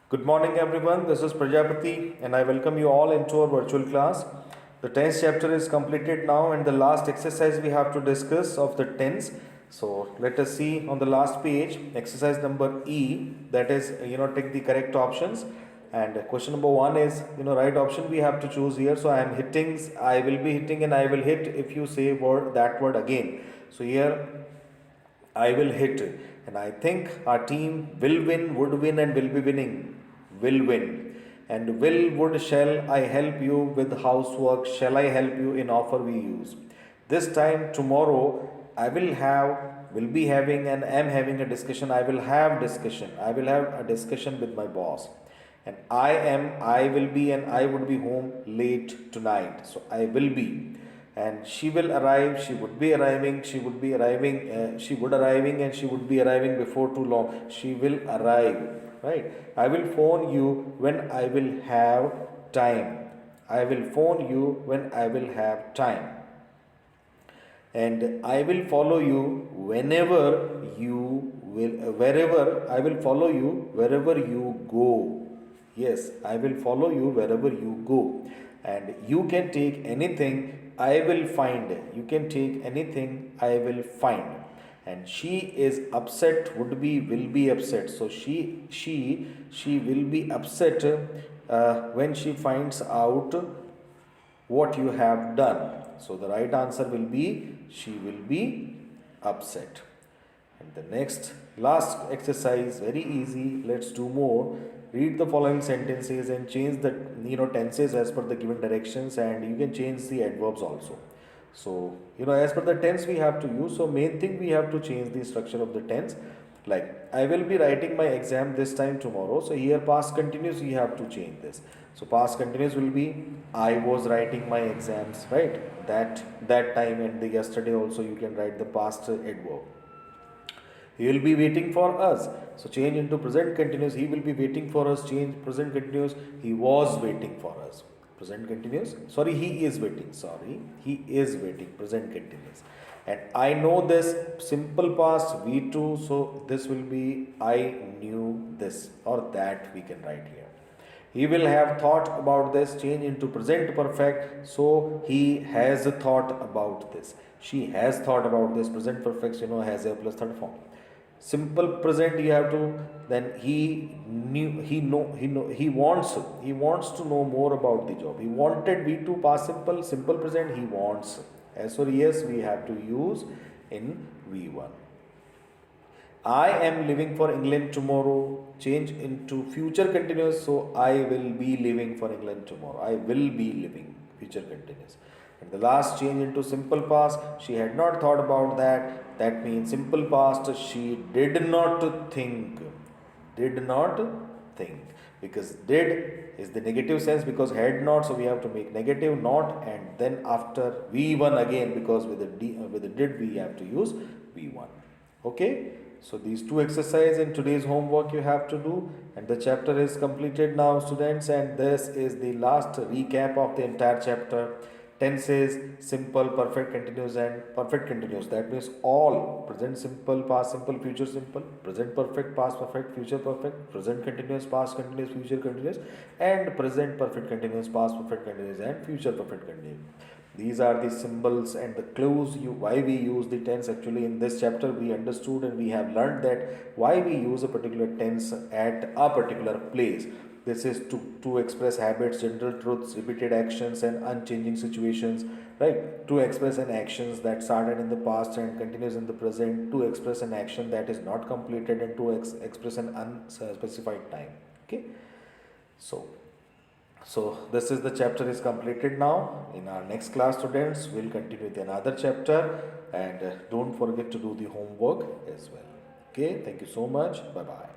Good morning, everyone. This is Prajapati, and I welcome you all into our virtual class. The tense chapter is completed now, and the last exercise we have to discuss of the tense. So let us see on the last page, exercise number E. That is, take the correct options. And question number one is, right option we have to choose here. So I am hitting, I will be hitting, and I will hit if you say that word again. So here I will hit, and I think our team will win, would win, and will be winning. Will win. And would, shall I help you with housework? Shall I help you in offer we use? This time, tomorrow, will be having, and am having a discussion. I will have discussion. I will have a discussion with my boss. And I will be, and I would be home late tonight. So I will be, and she will arrive, she would be arriving, she would be arriving, she would arriving, and she would be arriving before too long. She will arrive, right? I will phone you when I will have time. I will phone you when I will have time. And I will follow you whenever you wherever I will follow you wherever you go. Yes, I will follow you wherever you go. And you can take anything I will find. You can take anything I will find. And she is upset, would be, will be upset. So she will be upset when she finds out what you have done. So the right answer will be she will be upset. And the next last exercise, very easy. Let's do more. Read the following sentences and change the tenses as per the given directions, and you can change the adverbs also. So as per the tense we have to use. So main thing we have to change the structure of the tense. Like I will be writing my exam this time tomorrow. So here past continuous we have to change this. So past continuous will be I was writing my exams, right? That time, and the yesterday also you can write the past adverb. He will be waiting for us. So change into present continuous. He will be waiting for us. Change present continuous. He was waiting for us. Present continuous. Sorry, he is waiting. Sorry, he is waiting. Present continuous. And I know this. Simple past V2. So this will be I knew this, or that we can write here. He will have thought about this. Change into present perfect. So he has thought about this. She has thought about this. Present perfect, has a plus third form. Simple present you have to, then he wants to know more about the job. He wanted, V2 past simple. Simple present, he wants. S or yes we have to use in V1. I am leaving for England tomorrow. Change into future continuous. So I will be leaving for England tomorrow. I will be leaving. Future continuous. And the last, change into simple past. She had not thought about that. That means simple past. She did not think. Did not think. Because did is the negative sense, because had not. So we have to make negative not, and then after V1 again, because with the did we have to use V1. Okay. So these two exercises in today's homework you have to do, and the chapter is completed now, students, and this is the last recap of the entire chapter. Tenses, simple, perfect continuous, and perfect continuous. That means all present simple, past simple, future simple, present perfect, past perfect, future perfect, present continuous, past continuous, future continuous, and present perfect continuous, past perfect continuous, and future perfect continuous. These are the symbols and the clues why we use the tense. Actually, in this chapter we understood and we have learned that why we use a particular tense at a particular place. This is to express habits, general truths, repeated actions, and unchanging situations, right? To express an actions that started in the past and continues in the present, to express an action that is not completed, and to express an unspecified time. Okay. So this is the chapter is completed now. In our next class, students, we'll continue with another chapter, and don't forget to do the homework as well. Okay, thank you so much. Bye bye.